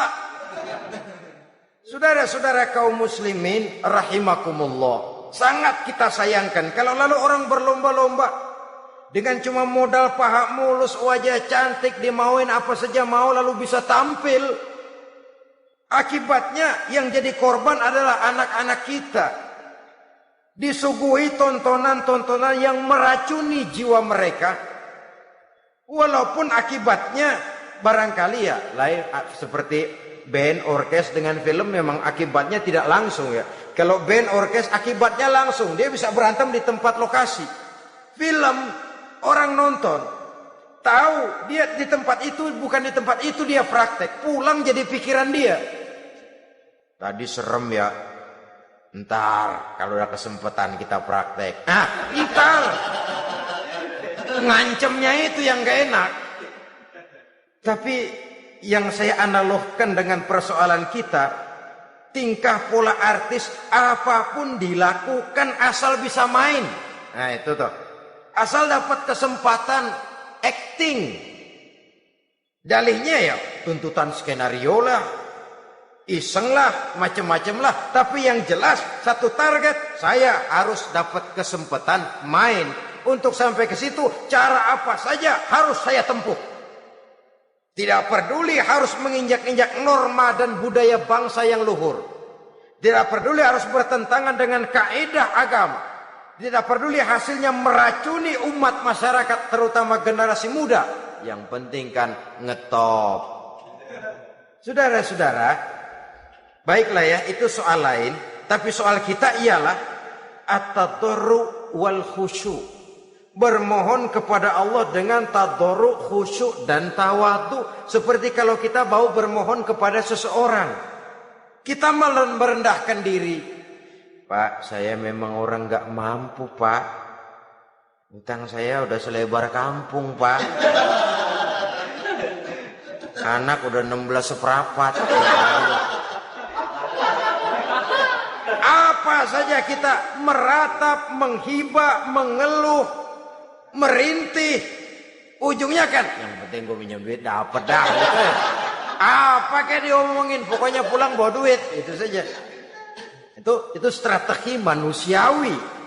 S1: Saudara-saudara kaum muslimin rahimakumullah, sangat kita sayangkan kalau lalu orang berlomba-lomba dengan cuma modal paha mulus, wajah cantik, dimauin apa saja mau lalu bisa tampil. Akibatnya yang jadi korban adalah anak-anak kita. Disuguhi tontonan-tontonan yang meracuni jiwa mereka. Walaupun akibatnya barangkali ya lain, seperti band orkes dengan film memang akibatnya tidak langsung ya. Kalau band orkes akibatnya langsung, dia bisa berantem di tempat lokasi. Film orang nonton tahu dia di tempat itu, bukan di tempat itu dia praktek, pulang jadi pikiran dia. Tadi serem ya, ntar kalau udah kesempatan kita praktek. Ntar ngancemnya itu yang gak enak. Tapi yang saya analogkan dengan persoalan kita, tingkah pola artis apapun dilakukan asal bisa main. Nah itu tuh, asal dapat kesempatan acting. Dalihnya ya tuntutan skenario lah, iseng lah, macem-macem lah. Tapi yang jelas satu target, saya harus dapat kesempatan main. Untuk sampai ke situ cara apa saja harus saya tempuh. Tidak peduli harus menginjak-injak norma dan budaya bangsa yang luhur. Tidak peduli harus bertentangan dengan kaidah agama. Tidak peduli hasilnya meracuni umat masyarakat, terutama generasi muda. Yang penting kan ngetop. Saudara-saudara, baiklah ya, itu soal lain. Tapi soal kita ialah at-tadarru wal khusyu'. Bermohon kepada Allah dengan tadarru', khusyuk dan tawadu. Seperti kalau kita mau bermohon kepada seseorang, kita merendahkan diri. Pak, saya memang orang gak mampu pak. Utang saya udah selebar kampung pak. Anak udah 16 seperempat. Apa saja kita meratap, menghibah, mengeluh, merintih. Ujungnya kan, yang penting gue minjem duit dapat dah. Gitu. Apa kayak diomongin, pokoknya pulang bawa duit, itu saja. Itu strategi manusiawi.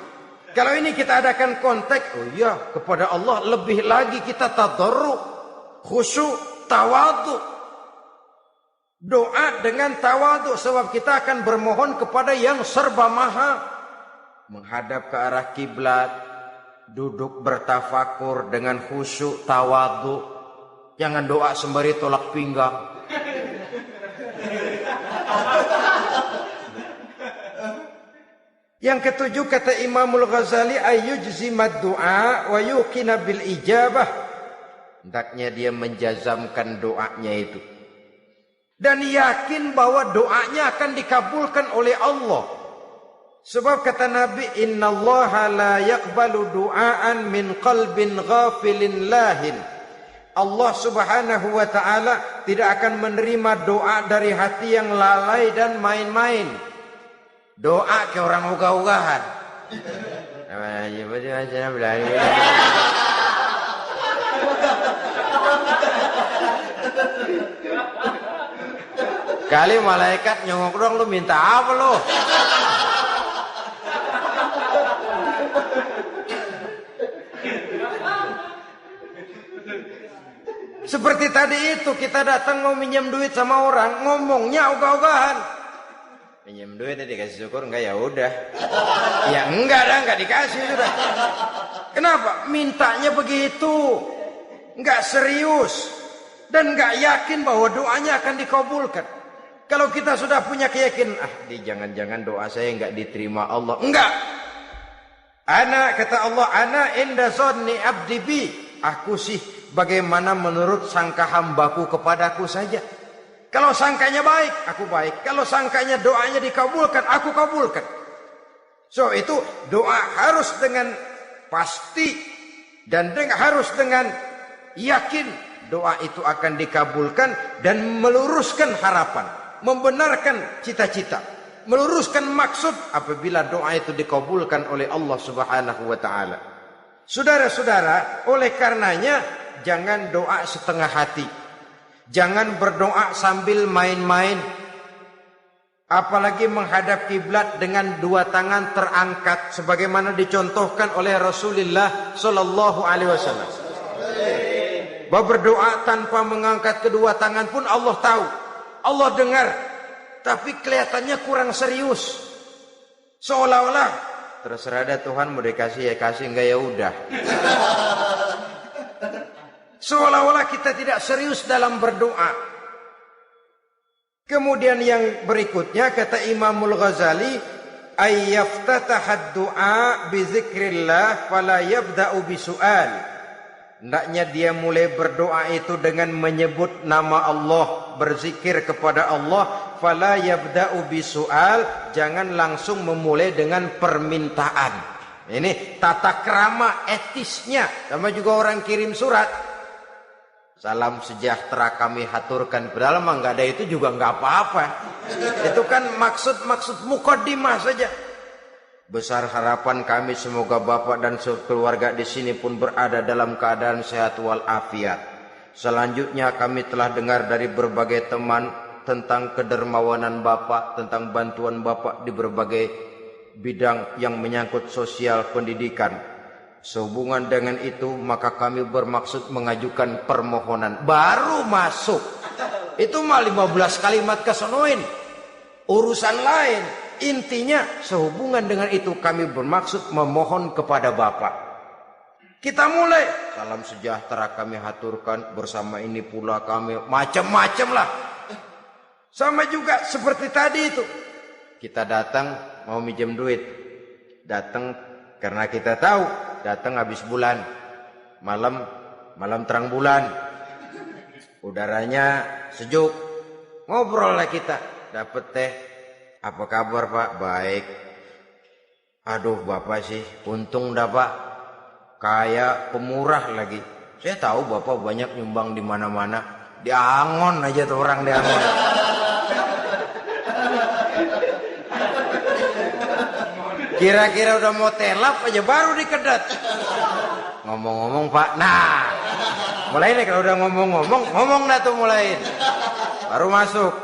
S1: Kalau ini kita adakan konteks, oh iya, kepada Allah lebih lagi kita tadarruk, khusyuk, tawadhu. Doa dengan tawadhu, sebab kita akan bermohon kepada yang serba maha. Menghadap ke arah kiblat, duduk bertafakur dengan khusyuk, tawadhu. Jangan doa sembari tolak pinggang. Yang ketujuh kata Imamul Ghazali, ayyujzimad du'a wa yuqina bil ijabah. Hendaknya dia menjazamkan doanya itu dan yakin bahwa doanya akan dikabulkan oleh Allah. Sebab kata Nabi, innallaha la yaqbalu du'aan min qalbin ghafilin lahin. Allah Subhanahu wa taala tidak akan menerima doa dari hati yang lalai dan main-main. Doa ke orang ugah-ugahan. Kali malaikat nyongok dong, lu minta apa lu? Seperti tadi itu, kita datang mau minjem duit sama orang, ngomongnya ogah-ogahan. Minjem duit dikasih syukur enggak, ya udah. Ya enggak dah, enggak dikasih sudah. Kenapa? Mintanya begitu. Enggak serius dan enggak yakin bahwa doanya akan dikabulkan. Kalau kita sudah punya keyakinan, jangan-jangan doa saya enggak diterima Allah. Enggak. Kata Allah, ana inda zanni abdi bi. Aku sih bagaimana menurut sangka hambaku kepadaku saja. Kalau sangkanya baik, aku baik. Kalau sangkanya doanya dikabulkan, aku kabulkan. So itu doa harus dengan pasti dan harus dengan yakin doa itu akan dikabulkan dan meluruskan harapan, membenarkan cita-cita, meluruskan maksud apabila doa itu dikabulkan oleh Allah Subhanahu wa taala. Saudara-saudara, oleh karenanya jangan doa setengah hati. Jangan berdoa sambil main-main. Apalagi menghadap kiblat dengan dua tangan terangkat sebagaimana dicontohkan oleh Rasulullah sallallahu alaihi wasallam. Bahwa berdoa tanpa mengangkat kedua tangan pun Allah tahu. Allah dengar. Tapi kelihatannya kurang serius. Seolah-olah terserah ada Tuhan, mau dikasih ya kasih, enggak ya udah. Seolah-olah kita tidak serius dalam berdoa. Kemudian yang berikutnya kata Imamul Ghazali, ayyaftataha du'a bi dzikrillah fala yabda'u bi su'al. Hendaknya dia mulai berdoa itu dengan menyebut nama Allah, berzikir kepada Allah, fala yabda'u bi su'al, jangan langsung memulai dengan permintaan. Ini tata krama etisnya. Sama juga orang kirim surat, salam sejahtera kami haturkan, padahal mah nggak ada itu juga nggak apa-apa. Itu kan maksud mukaddimah saja. Besar harapan kami semoga Bapak dan keluarga di sini pun berada dalam keadaan sehat walafiat. Selanjutnya kami telah dengar dari berbagai teman tentang kedermawanan Bapak, tentang bantuan Bapak di berbagai bidang yang menyangkut sosial pendidikan. Sehubungan dengan itu maka kami bermaksud mengajukan permohonan. Baru masuk itu mah 15 kalimat kesonoin, urusan lain. Intinya sehubungan dengan itu kami bermaksud memohon kepada Bapak. Kita mulai, salam sejahtera kami haturkan, bersama ini pula kami, macam-macam lah. Sama juga seperti tadi itu, kita datang mau minjem duit, datang karena kita tahu datang habis bulan, malam terang bulan, udaranya sejuk, ngobrol lah kita, dapet teh, apa kabar Pak? Baik. Aduh Bapak sih, untung dah Pak, kayak pemurah lagi. Saya tahu Bapak banyak nyumbang di mana-mana, Diangon aja tuh orang diangon. Kira-kira udah mau telap aja baru dikedat. Ngomong-ngomong Pak, nah mulai nih kalau udah ngomong dah tuh mulai. Baru masuk.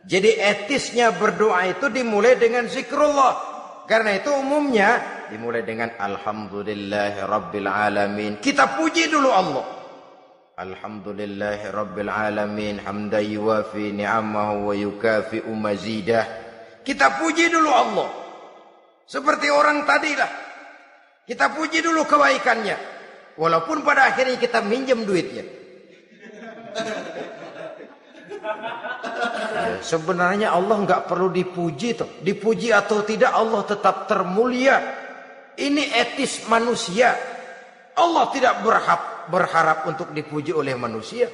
S1: Jadi etisnya berdoa itu dimulai dengan zikrullah. Karena itu umumnya dimulai dengan Alhamdulillahi Rabbil Alamin. Kita puji dulu Allah. Alhamdulillahi Rabbil Alamin. Hamdan yuwafi ni'amahu wa yukafi'u mazidah. Kita puji dulu Allah. Seperti orang tadi lah. Kita puji dulu kebaikannya. Walaupun pada akhirnya kita minjem duitnya. Sebenarnya Allah nggak perlu dipuji toh. Dipuji atau tidak Allah tetap termulia. Ini etis manusia. Allah tidak berharap untuk dipuji oleh manusia.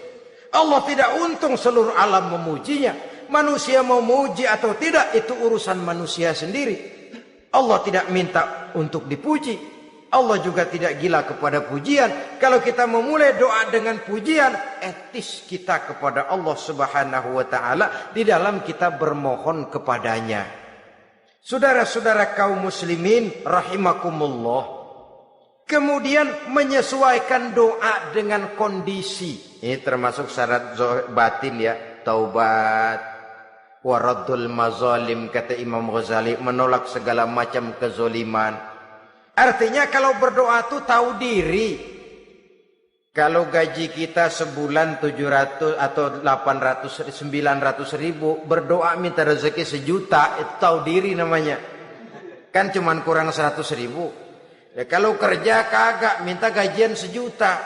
S1: Allah tidak untung seluruh alam memujinya. Manusia mau memuji atau tidak itu urusan manusia sendiri. Allah tidak minta untuk dipuji. Allah juga tidak gila kepada pujian. Kalau kita memulai doa dengan pujian, etis kita kepada Allah Subhanahu wa taala di dalam kita bermohon kepadanya. Saudara-saudara kaum muslimin rahimakumullah. Kemudian menyesuaikan doa dengan kondisi. Ini termasuk syarat batin ya, taubat, waraddul mazalim kata Imam Ghazali, menolak segala macam kezoliman. Artinya kalau berdoa tuh tahu diri. Kalau gaji kita sebulan 700 atau 800 900 ribu, berdoa minta rezeki 1 juta, itu tahu diri namanya. Kan cuman kurang 100 ribu. Ya, kalau kerja kagak minta gajian 1 juta.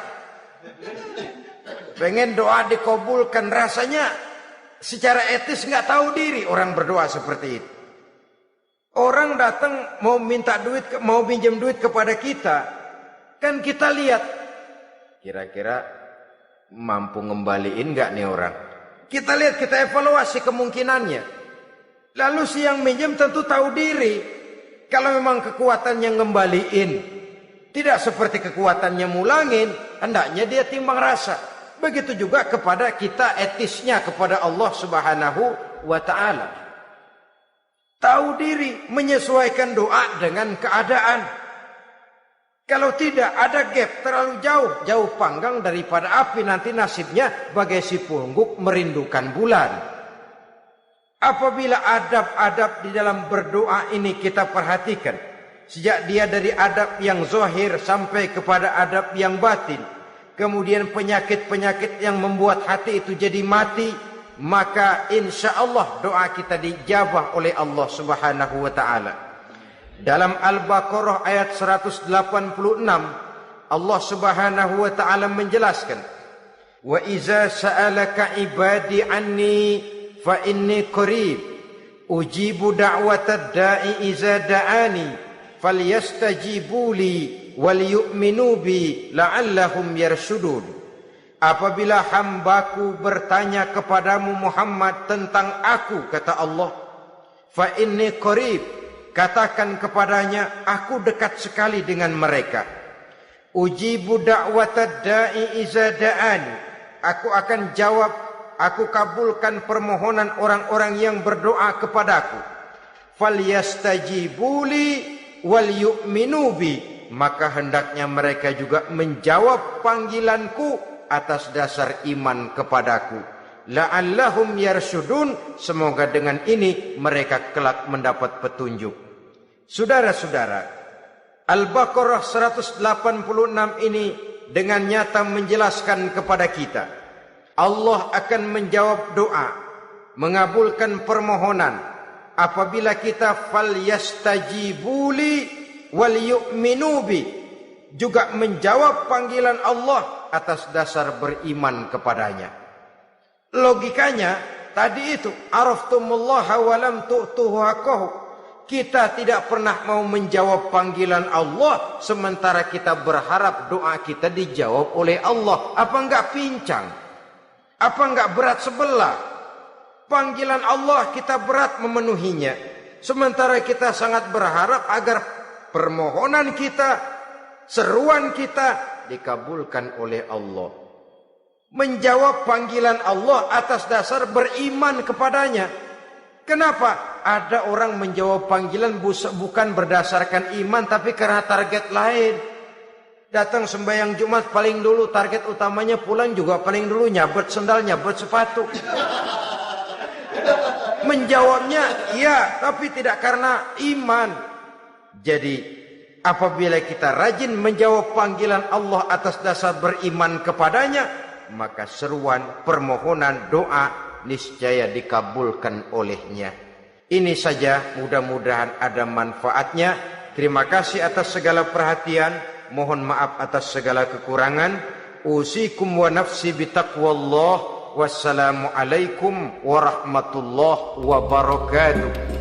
S1: Pengen doa dikabulkan, rasanya secara etis nggak tahu diri orang berdoa seperti itu. Orang datang mau minta duit, mau pinjam duit kepada kita, kan kita lihat kira-kira mampu ngembaliin nggak nih orang. Kita lihat, kita evaluasi kemungkinannya. Lalu si yang minjem tentu tahu diri. Kalau memang kekuatannya ngembaliin tidak seperti kekuatannya mulangin, hendaknya dia timbang rasa. Begitu juga kepada kita etisnya kepada Allah Subhanahu wa taala. Tahu diri, menyesuaikan doa dengan keadaan. Kalau tidak ada gap terlalu jauh panggang daripada api, nanti nasibnya bagai si pungguk merindukan bulan. Apabila adab-adab di dalam berdoa ini kita perhatikan, sejak dia dari adab yang zahir sampai kepada adab yang batin, kemudian penyakit-penyakit yang membuat hati itu jadi mati, maka insya Allah doa kita dijabah oleh Allah Subhanahu wa taala. Dalam Al-Baqarah ayat 186 Allah Subhanahu wa taala menjelaskan, wa iza sa'alaka ibadi anni fa inni qarib ujibu da'watad da'i iza da'ani falyastajibu li wal yu'minu bi la'allahum yarshudun. Apabila hambaku bertanya kepadamu Muhammad tentang aku, kata Allah, fa inni qarib, katakan kepadanya aku dekat sekali dengan mereka. Ujibu da'watad da'i iza da'ani, aku akan jawab, aku kabulkan permohonan orang-orang yang berdoa kepadaku. Falyastajibu li wal yu'minu bi, maka hendaknya mereka juga menjawab panggilanku atas dasar iman kepadaku. La'allahum yarshudun, semoga dengan ini mereka kelak mendapat petunjuk. Saudara-saudara, Al-Baqarah 186 ini dengan nyata menjelaskan kepada kita, Allah akan menjawab doa, mengabulkan permohonan apabila kita falyastajibuli wal yu'minu bi, juga menjawab panggilan Allah atas dasar beriman kepadanya. Logikanya tadi itu, araftumullaha wa lam tu'tuhu haqqahu. Kita tidak pernah mau menjawab panggilan Allah sementara kita berharap doa kita dijawab oleh Allah. Apa enggak pincang? Apa enggak berat sebelah? Panggilan Allah kita berat memenuhinya, sementara kita sangat berharap agar permohonan kita, seruan kita dikabulkan oleh Allah. Menjawab panggilan Allah atas dasar beriman kepadanya. Kenapa? Ada orang menjawab panggilan bukan berdasarkan iman, tapi karena target lain. Datang sembahyang Jumat paling dulu, target utamanya pulang juga paling dulu nyabet sendal, nyabet sepatu. Menjawabnya iya, tapi tidak karena iman. Jadi apabila kita rajin menjawab panggilan Allah atas dasar beriman kepadanya, maka seruan, permohonan, doa niscaya dikabulkan olehnya. Ini saja, mudah-mudahan ada manfaatnya. Terima kasih atas segala perhatian. Mohon maaf atas segala kekurangan. Usikum wa nafsi bitaqwallah. Wassalamualaikum warahmatullahi wabarakatuh.